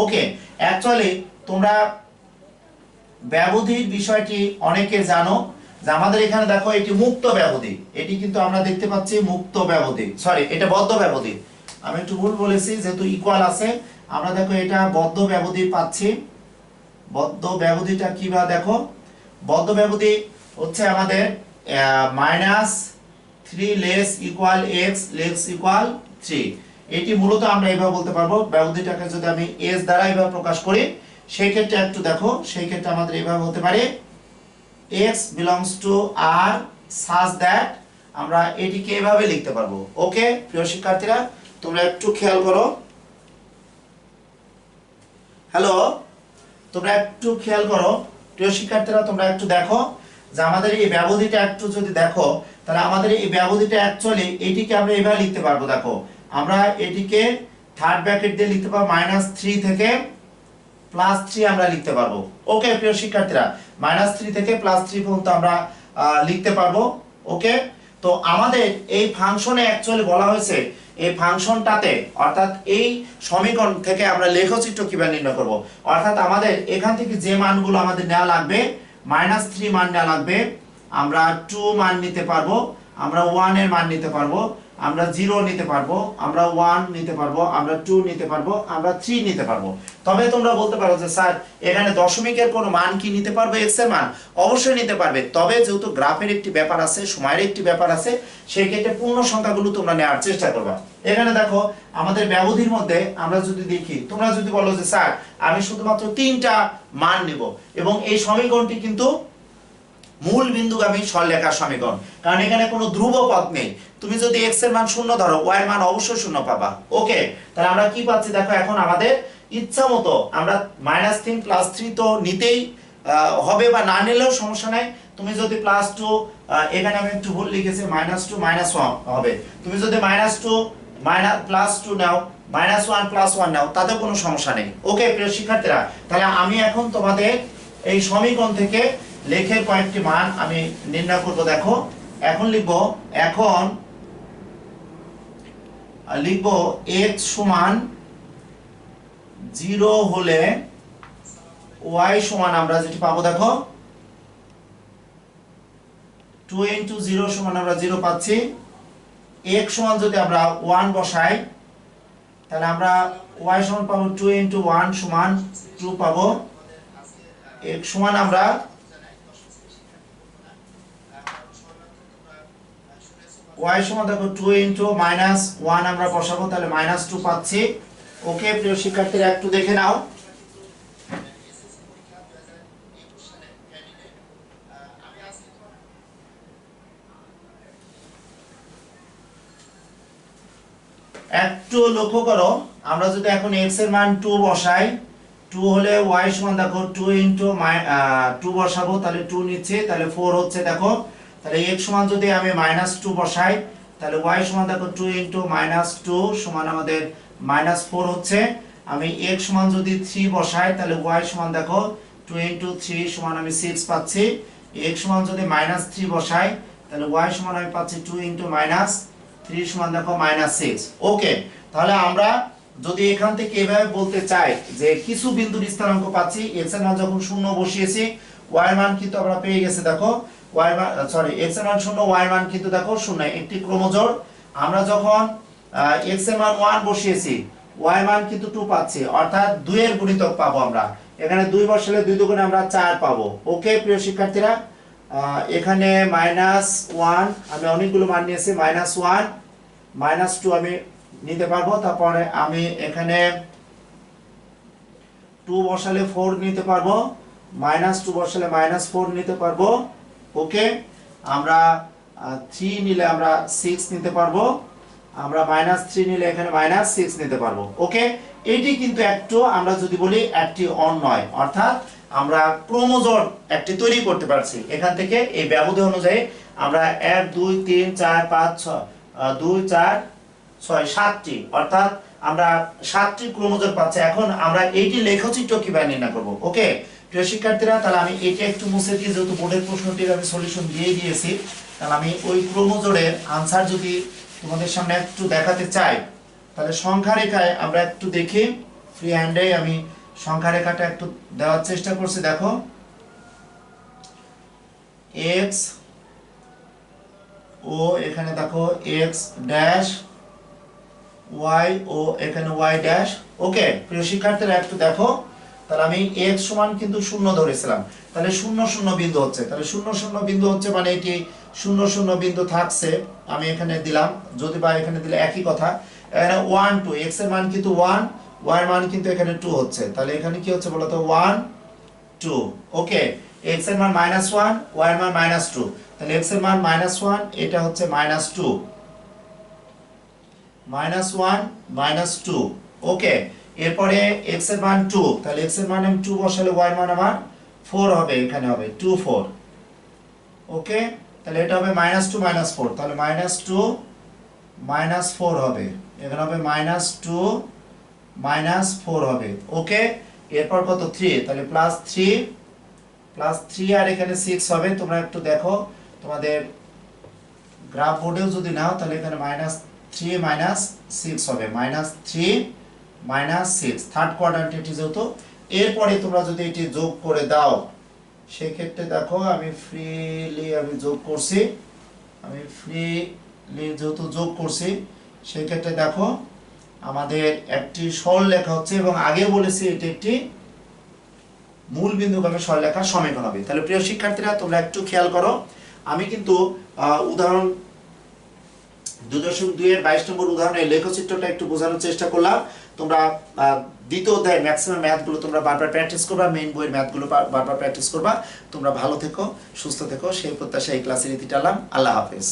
ওকে, অ্যাকচুয়ালি তোমরা ব্যবধির বিষয়টি অনেকে জানো, যে আমাদের এখানে দেখো এটি মুক্ত ব্যবধি, এটি কিন্তু আমরা দেখতে পাচ্ছি মুক্ত ব্যবধি, সরি এটা বদ্ধ ব্যবধি, আমি একটু ভুল বলেছি, যেহেতু ইকুয়াল আছে আমরা দেখো এটা বদ্ধ ব্যবধি পাচ্ছি। বদ্ধ ব্যবধিটা কি বা দেখো, বদ্ধ ব্যবধি হচ্ছে আমাদের -3 less equal x less equal 3। এটি মূলত আমরা এইভাবে বলতে পারবো, ব্যবধিটাকে যদি আমি s দ্বারা এইভাবে প্রকাশ করি, সেই ক্ষেত্রে একটু দেখো, সেই ক্ষেত্রে আমাদের এইভাবে হতে পারে x belongs to r such that আমরা এটিকে এভাবে লিখতে পারবো। ওকে প্রিয় শিক্ষার্থীরা, তোমরা একটু খেয়াল করো। হ্যালো, তোমরা একটু খেয়াল করো প্রিয় শিক্ষার্থীরা, তোমরা একটু দেখো যে আমাদের এই ব্যবধিটা একটু যদি দেখো, তাহলে আমাদের এই ব্যবধিটা অ্যাকচুয়ালি এটিকে আমরা এভাবে লিখতে পারবো। দেখো আমরা এটিকে থার্ড ব্র্যাকেট দিয়ে লিখতে পারবো, -3 থেকে +3 আমরা লিখতে পারবো। ওকে প্রিয় শিক্ষার্থীরা, -3 থেকে +3 পর্যন্ত আমরা লিখতে পারবো। ওকে, তো আমাদের এই ফাংশনে অ্যাকচুয়ালি বলা হয়েছে এই ফাংশনটাতে, অর্থাৎ এই সমীকরণ থেকে আমরা লেখচিত্র কিভাবে নির্ণয় করব। অর্থাৎ আমাদের এখান থেকে যে মানগুলো আমাদের নেওয়া লাগবে, -3 মান নেওয়া লাগবে, আমরা 2 মান নিতে পারবো, আমরা 1 এর মান নিতে পারবো, আমরা 0 নিতে পারবো, আমরা 1 নিতে পারবো, আমরা 2 নিতে পারবো, আমরা 3 নিতে পারবো। তবে তোমরা বলতে পারো যে স্যার এখানে দশমিকের কোনো মান কি নিতে পারবে x এর মান? অবশ্যই নিতে পারবে, তবে যেহেতু গ্রাফের একটি ব্যাপার আছে, সময়ের একটি ব্যাপার আছে, সেই ক্ষেত্রে পূর্ণ সংখ্যাগুলো তোমরা নেওয়ার চেষ্টা করবে। এখানে দেখো আমাদের ব্যবধির মধ্যে আমরা যদি দেখি, তোমরা যদি বলো যে স্যার আমি শুধুমাত্র 3টা মান নিব, এবং এই সমীকরণটি কিন্তু মূল বিন্দুগামী সরলরেখার সমীকরণ, কারণ এখানে কোনো ধ্রুব পদ নেই। তুমি যদি x এর মান 0 ধরো, y এর মান অবশ্যই 0 পাবা। ওকে, তাহলে আমরা কি পাচ্ছি দেখো, এখন আমাদের ইচ্ছা মতো আমরা -3 +3 তো নিতেই হবে, বা না নিলেও সমস্যা নাই। তুমি যদি +2, এখানে আমি একটু ভুল লিখেছি, -2 -1 হবে। তুমি যদি -2 +2 নাও, -1 +1 নাও, তাতে কোনো সমস্যা নেই। ওকে প্রিয় শিক্ষার্থীরা, তাহলে আমি এখন তোমাদের এই সমীকরণ থেকে লেখের কয়েকটি মান আমি নির্ণয় করব। দেখো এখন লিখব x সমান 0 হলে y সমান আমরা যেটি পাবো, দেখো 2 * 0 সমান আমরা 0 পাচ্ছি। x সমান যদি আমরা 1 বসাই, তাহলে আমরা y সমান পাবো 2 * 1 সমান 2 পাবো। x সমান আমরা y সমান দেখো 2 * -1 আমরা বসাবো, তাহলে -2 পাচ্ছি। ওকে প্রিয় শিক্ষার্থীরা, একটু দেখে নাও। একটু লক্ষ্য করো, আমরা যদি এখন x এর মান 2 বসাই, 2 হলে y সমান দেখো 2 * 2 বসাবো, তাহলে 2 নিচ্ছে, তাহলে 4 হচ্ছে। দেখো তাহলে x সমান যদি আমি -2 বসাই, তাহলে y সমান দেখো 2 * -2 সমান আমাদের -4 হচ্ছে। আমি x সমান যদি 3 বসাই, তাহলে y সমান দেখো 2 * 3 সমান আমি 6 পাচ্ছি। x সমান যদি -3 বসাই, তাহলে y সমান আমি পাচ্ছি 2 * -3 সমান দেখো -6। ওকে, তাহলে আমরা যদি এখান থেকে এভাবে বলতে চাই যে কিছু বিন্দুর স্থানাঙ্ক পাচ্ছি, x এর মান যখন 0 বসিয়েছি, y এর মান কিন্তু আমরা পেয়ে গেছি। দেখো y মান x এর মান 0, y এর মান কিন্তু দেখো 0, একটি ক্রমজোড়। আমরা যখন x এর মান 1 বসিয়েছি, y এর মান কিন্তু 2 পাচ্ছি, অর্থাৎ 2 এর গুণিতক পাবো আমরা। এখানে 2 বসালে 2 দুগুণে আমরা 4 পাবো। ওকে প্রিয় শিক্ষার্থীরা, এখানে -1 আমি অনেকগুলো মান নিয়েছি, -1 -2 আমি নিতে পারবো। তারপরে আমি এখানে 2 বসালে 4 নিতে পারবো, -2 বসালে -4 নিতে পারবো। ওকে, আমরা 3 নিলে আমরা 6 নিতে পারবো, আমরা -3 নিলে এখানে -6 নিতে পারবো। ওকে, এটি কিন্তু একটু আমরা যদি বলি একটি অন্যয়, অর্থাৎ আমরা ক্রমজোড় একটি তৈরি করতে পারছি। এখান থেকে এই ব্যবধি অনুযায়ী আমরা 1 2 3 4 5 6 2 4 6 7টি, অর্থাৎ আমরা 7টি ক্রমজোড় পাচ্ছি। এখন আমরা এইটি লেখচিত্র কিভাবে নির্ণয় করব? ওকে প্রিয় শিক্ষার্থীরা, তাহলে আমি এটা একটু মুছে দিয়ে, যেহেতু বোর্ডের প্রশ্নটির আমি সলিউশন দিয়ে দিয়েছি, তাহলে আমি ওই ক্রমজোড়ের আনসার যদি তোমাদের সামনে একটু দেখাতে চাই, তাহলে সংখ্যা রেখায় আমরা একটু দেখি, ফ্রি হ্যান্ডে আমি সংখ্যা রেখাটা একটু দেওয়ার চেষ্টা করছি। দেখো x ও এখানে দেখো x ড্যাশ, y ও এখানে y ড্যাশ। ওকে প্রিয় শিক্ষার্থীরা, একটু দেখো, তাহলে আমি x সমান কিন্তু 0 ধরেছিলাম, তাহলে 0 0 বিন্দু হচ্ছে, তাহলে 0 0 বিন্দু হচ্ছে মানে এটি 0 0 বিন্দু থাকছে। আমি এখানে দিলাম, যদি বা এখানে দিলে একই কথা। এখানে 1 2, x এর মান কিন্তু 1, y এর মান কিন্তু এখানে 2 হচ্ছে, তাহলে এখানে কি হচ্ছে বলতো, 1 2। ওকে, x এর মান -1, y এর মান -2, তাহলে x এর মান -1, এটা হচ্ছে -2, -1 -2। ওকে, এরপরে x এর মান 2, তাহলে x এর মান আমি 2 বসালে y এর মান আমার 4 হবে, এখানে হবে 2 4। ওকে, তাহলে এটা হবে -2 -4, তাহলে -2 -4 হবে, এখানে হবে -2 -4 হবে। ওকে, এরপর কত 3, তাহলে +3 আর এখানে 6 হবে। তোমরা একটু দেখো তোমাদের গ্রাফ বোর্ডেও যদি নাও, তাহলে এখানে -3 -6 হবে, -3 -6 থার্ড কোয়াড্র্যান্ট এটি যেহেতু। এরপরে তোমরা যদি এটি যোগ করে দাও, সেই ক্ষেত্রে দেখো আমি ফ্রিলি যোগ করছি, আমি ফ্রি যেহেতু যোগ করছি সেই ক্ষেত্রে দেখো আমাদের একটি সরল লেখা হচ্ছে এবং আগে বলেছি এটি একটি মূল বিন্দুগামী সরলরেখার সমীকরণ হবে। তাহলে প্রিয় শিক্ষার্থীরা তোমরা একটু খেয়াল করো, আমি কিন্তু উদাহরণ 2.2 এর 22 নম্বর উদাহরণের লেখচিত্রটা একটু বোঝানোর চেষ্টা করলাম। তোমরা দ্বিতীয় অধ্যায়ের ম্যাক্সিমাম ম্যাথগুলো তোমরা বারবার প্র্যাকটিস করবা, মেইন বইয়ের ম্যাথগুলো বারবার প্র্যাকটিস করবা। তোমরা ভালো থেকো, সুস্থ থেকো, সেই প্রত্যাশা এই ক্লাসের ইতি টানলাম। আল্লাহ হাফেজ।